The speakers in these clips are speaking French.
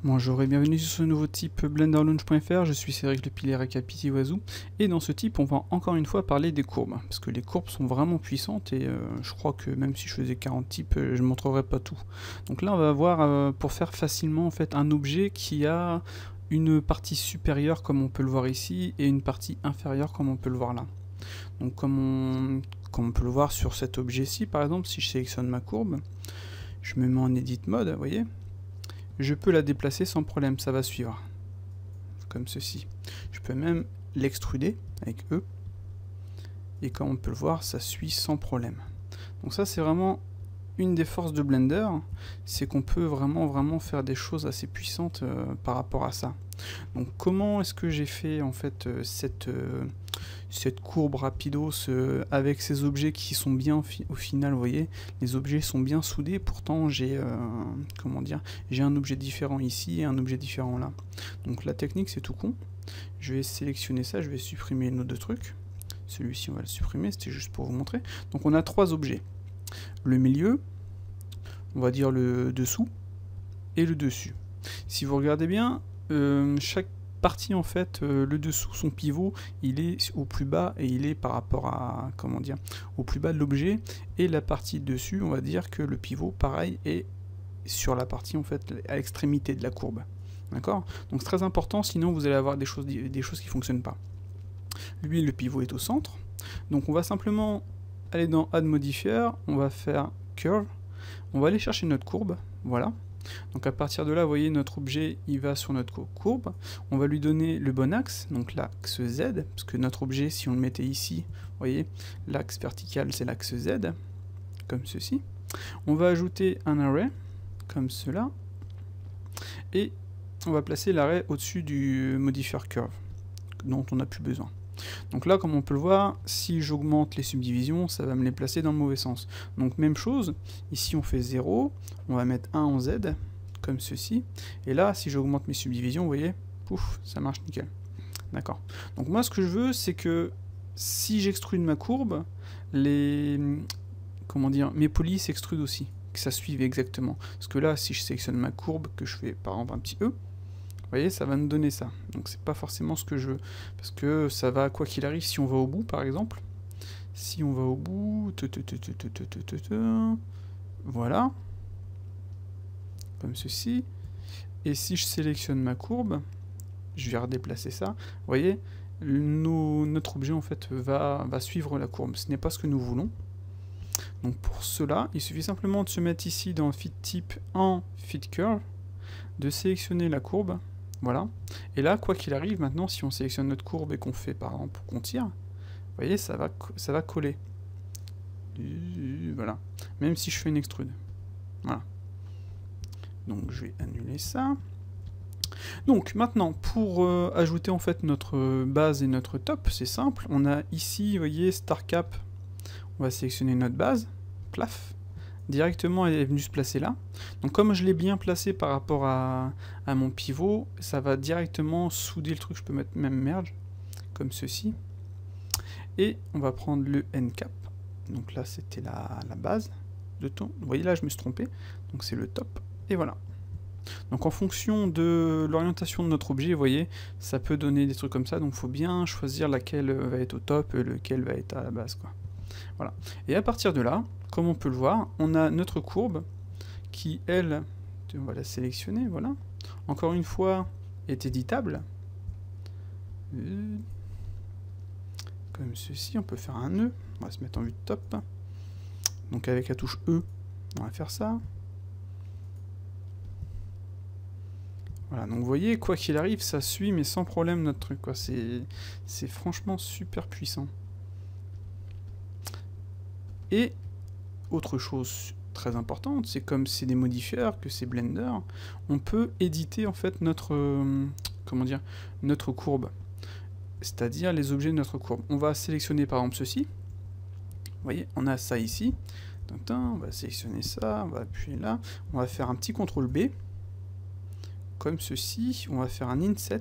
Bonjour et bienvenue sur ce nouveau type BlenderLaunch.fr, je suis Cédric Lepilé Capitiwazoo et dans ce type on va encore une fois parler des courbes parce que les courbes sont vraiment puissantes et je crois que même si je faisais 40 types je ne montrerai pas tout. Donc là on va voir pour faire facilement en fait un objet qui a une partie supérieure comme on peut le voir ici et une partie inférieure comme on peut le voir là. Donc comme on peut le voir sur cet objet-ci par exemple, si je sélectionne ma courbe, je me mets en edit mode, vous voyez, je peux la déplacer sans problème, ça va suivre. Comme ceci. Je peux même l'extruder avec E. Et comme on peut le voir, ça suit sans problème. Donc ça, c'est vraiment une des forces de Blender, c'est qu'on peut vraiment faire des choses assez puissantes par rapport à ça. Donc comment est-ce que j'ai fait en fait cette courbe rapidos avec ces objets qui sont bien au final, vous voyez, les objets sont bien soudés, pourtant j'ai comment dire, j'ai un objet différent ici et un objet différent là. Donc la technique c'est tout con. Je vais sélectionner ça, je vais supprimer nos deux trucs. Celui-ci on va le supprimer, c'était juste pour vous montrer. Donc on a trois objets. Le milieu, on va dire le dessous et le dessus. Si vous regardez bien, chaque partie en fait, le dessous, son pivot, il est au plus bas et il est par rapport à, comment dire, au plus bas de l'objet, et la partie dessus, on va dire que le pivot, pareil, est sur la partie en fait, à l'extrémité de la courbe. D'accord? Donc c'est très important, sinon vous allez avoir des choses qui ne fonctionnent pas. Lui, le pivot est au centre, donc on va simplement aller dans Add Modifier, on va faire Curve, on va aller chercher notre courbe, voilà. Donc à partir de là, vous voyez, notre objet, il va sur notre courbe, on va lui donner le bon axe, donc l'axe Z, parce que notre objet, si on le mettait ici, vous voyez, l'axe vertical, c'est l'axe Z, comme ceci. On va ajouter un array, comme cela, et on va placer l'array au-dessus du modifier curve, dont on n'a plus besoin. Donc là, comme on peut le voir, si j'augmente les subdivisions, ça va me les placer dans le mauvais sens. Donc même chose, ici on fait 0, on va mettre 1 en Z, comme ceci, et là, si j'augmente mes subdivisions, vous voyez, pouf, ça marche nickel. D'accord. Donc moi, ce que je veux, c'est que si j'extrude ma courbe, comment dire, mes polys s'extrudent aussi, que ça suive exactement. Parce que là, si je sélectionne ma courbe, que je fais par exemple un petit E, vous voyez, ça va nous donner ça. Donc c'est pas forcément ce que je veux. Parce que ça va, quoi qu'il arrive, si on va au bout, par exemple. Si on va au bout... Voilà. Comme ceci. Et si je sélectionne ma courbe, je vais redéplacer ça. Vous voyez, notre objet, en fait, va suivre la courbe. Ce n'est pas ce que nous voulons. Donc pour cela, il suffit simplement de se mettre ici dans Fit Type en Fit Curve, de sélectionner la courbe. Voilà. Et là, quoi qu'il arrive, maintenant, si on sélectionne notre courbe et qu'on fait, par exemple, qu'on tire, vous voyez, ça va coller. Voilà. Même si je fais une extrude. Voilà. Donc, je vais annuler ça. Donc, maintenant, pour ajouter, en fait, notre base et notre top, c'est simple. On a ici, vous voyez, Star Cap. On va sélectionner notre base. Plaf. Directement, elle est venue se placer là. Donc comme je l'ai bien placé par rapport à mon pivot, ça va directement souder le truc. Je peux mettre même merge, comme ceci. Et on va prendre le N-cap. Donc là, c'était la base de ton. Vous voyez, là, je me suis trompé. Donc c'est le top. Et voilà. Donc en fonction de l'orientation de notre objet, vous voyez, ça peut donner des trucs comme ça. Donc il faut bien choisir laquelle va être au top et lequel va être à la base, quoi. Voilà. Et à partir de là, comme on peut le voir, on a notre courbe qui, elle, on va la sélectionner, voilà. Encore une fois, est éditable. Comme ceci, on peut faire un nœud. On va se mettre en vue de top. Donc avec la touche E, on va faire ça. Voilà, donc vous voyez, quoi qu'il arrive, ça suit, mais sans problème notre truc, quoi. C'est franchement super puissant. Et autre chose très importante, c'est comme c'est des modifieurs, que c'est Blender, on peut éditer en fait notre, comment dire, notre courbe, c'est-à-dire les objets de notre courbe. On va sélectionner par exemple ceci, vous voyez, on a ça ici, on va sélectionner ça, on va appuyer là, on va faire un petit CTRL B, comme ceci, on va faire un inset,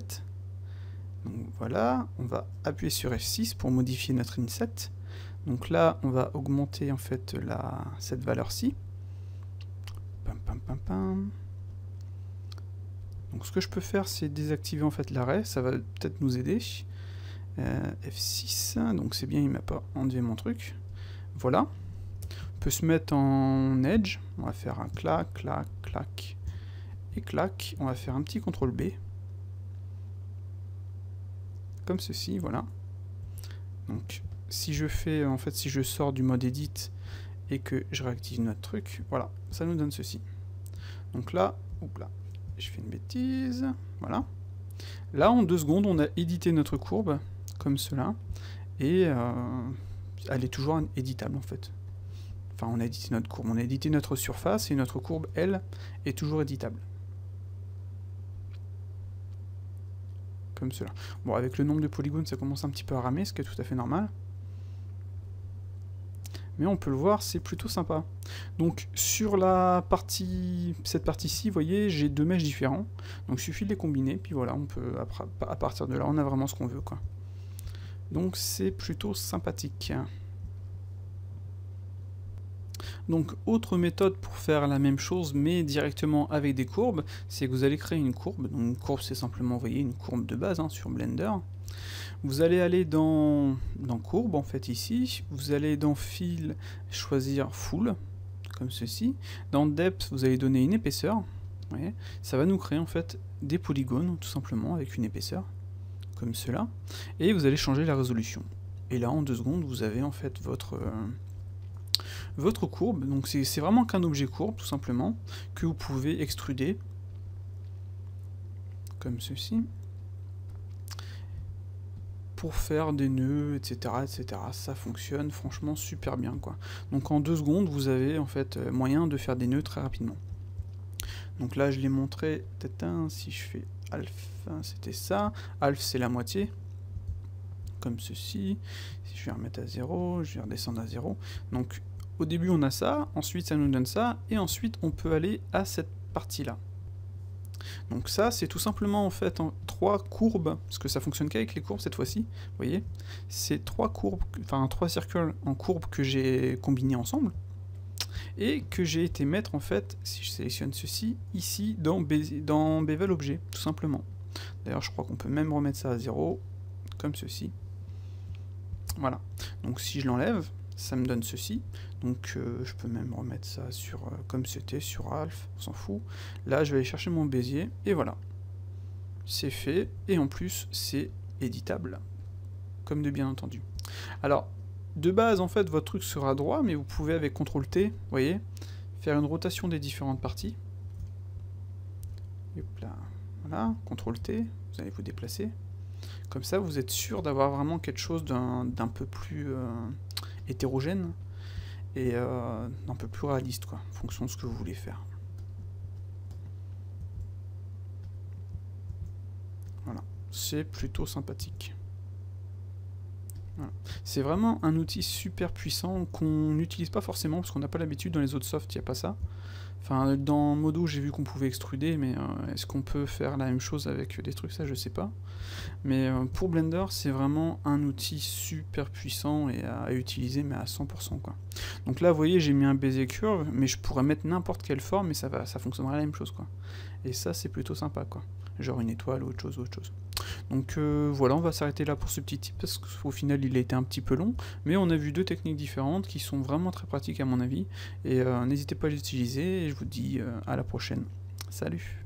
donc voilà, on va appuyer sur F6 pour modifier notre inset. Donc là, on va augmenter en fait cette valeur-ci. Donc ce que je peux faire, c'est désactiver en fait l'arrêt, ça va peut-être nous aider. F6, donc c'est bien, il m'a pas enlevé mon truc. Voilà. On peut se mettre en edge, on va faire un clac, clac, clac, et clac. On va faire un petit CTRL B. Comme ceci, voilà. Donc si je fais, en fait, si je sors du mode edit et que je réactive notre truc, voilà, ça nous donne ceci. Donc là, hop là, je fais une bêtise, voilà. Là, en 2 secondes, on a édité notre courbe, comme cela, et elle est toujours éditable, en fait. Enfin, on a édité notre courbe, on a édité notre surface, et notre courbe, elle, est toujours éditable. Comme cela. Bon, avec le nombre de polygones, ça commence un petit peu à ramer, ce qui est tout à fait normal. Mais on peut le voir, c'est plutôt sympa. Donc sur la partie, cette partie-ci, vous voyez, j'ai 2 mèches différents. Donc il suffit de les combiner, puis voilà, on peut, à partir de là, on a vraiment ce qu'on veut, quoi. Donc c'est plutôt sympathique. Donc autre méthode pour faire la même chose, mais directement avec des courbes, c'est que vous allez créer une courbe. Donc une courbe, c'est simplement, vous voyez, une courbe de base, hein, sur Blender. Vous allez aller dans courbe, en fait, ici. Vous allez dans Fill, choisir Full, comme ceci. Dans Depth, vous allez donner une épaisseur. Vous voyez, ça va nous créer, en fait, des polygones, tout simplement, avec une épaisseur, comme cela. Et vous allez changer la résolution. Et là, en 2 secondes, vous avez, en fait, votre courbe. Donc c'est vraiment qu'un objet courbe, tout simplement, que vous pouvez extruder, comme ceci, pour faire des nœuds, etc., etc. Ça fonctionne franchement super bien, quoi. Donc en 2 secondes, vous avez en fait moyen de faire des nœuds très rapidement. Donc là, je l'ai montré, si je fais alpha, c'était ça. Alpha, c'est la moitié, comme ceci. Si je vais remettre à 0, je vais redescendre à 0. Donc au début, on a ça, ensuite ça nous donne ça, et ensuite on peut aller à cette partie-là. Donc ça, c'est tout simplement en fait 3 courbes, parce que ça fonctionne qu'avec les courbes cette fois-ci, vous voyez. C'est 3 courbes, enfin 3 cercles en courbe que j'ai combinés ensemble, et que j'ai été mettre en fait, si je sélectionne ceci, ici dans Bevel Objet, tout simplement. D'ailleurs, je crois qu'on peut même remettre ça à 0, comme ceci. Voilà. Donc si je l'enlève, ça me donne ceci. Donc je peux même remettre ça sur comme c'était sur Alpha, on s'en fout. Là je vais aller chercher mon Bézier et voilà. C'est fait et en plus c'est éditable. Comme de bien entendu. Alors de base en fait votre truc sera droit, mais vous pouvez avec CTRL T, vous voyez, faire une rotation des différentes parties. Hop là, voilà, CTRL T, vous allez vous déplacer. Comme ça vous êtes sûr d'avoir vraiment quelque chose d'un peu plus hétérogène et un peu plus réaliste, quoi, en fonction de ce que vous voulez faire. Voilà, c'est plutôt sympathique. Voilà. C'est vraiment un outil super puissant qu'on n'utilise pas forcément parce qu'on n'a pas l'habitude. Dans les autres softs, il n'y a pas ça. Enfin, dans Modo, j'ai vu qu'on pouvait extruder, mais est-ce qu'on peut faire la même chose avec des trucs, ça je sais pas. Mais pour Blender, c'est vraiment un outil super puissant et à utiliser, mais à 100%, quoi. Donc là, vous voyez, j'ai mis un baiser curve, mais je pourrais mettre n'importe quelle forme et ça fonctionnerait la même chose, quoi. Et ça, c'est plutôt sympa, quoi. Genre une étoile ou autre chose, Donc voilà, on va s'arrêter là pour ce petit tip, parce qu'au final il a été un petit peu long, mais on a vu 2 techniques différentes qui sont vraiment très pratiques à mon avis, et n'hésitez pas à les utiliser, et je vous dis à la prochaine. Salut!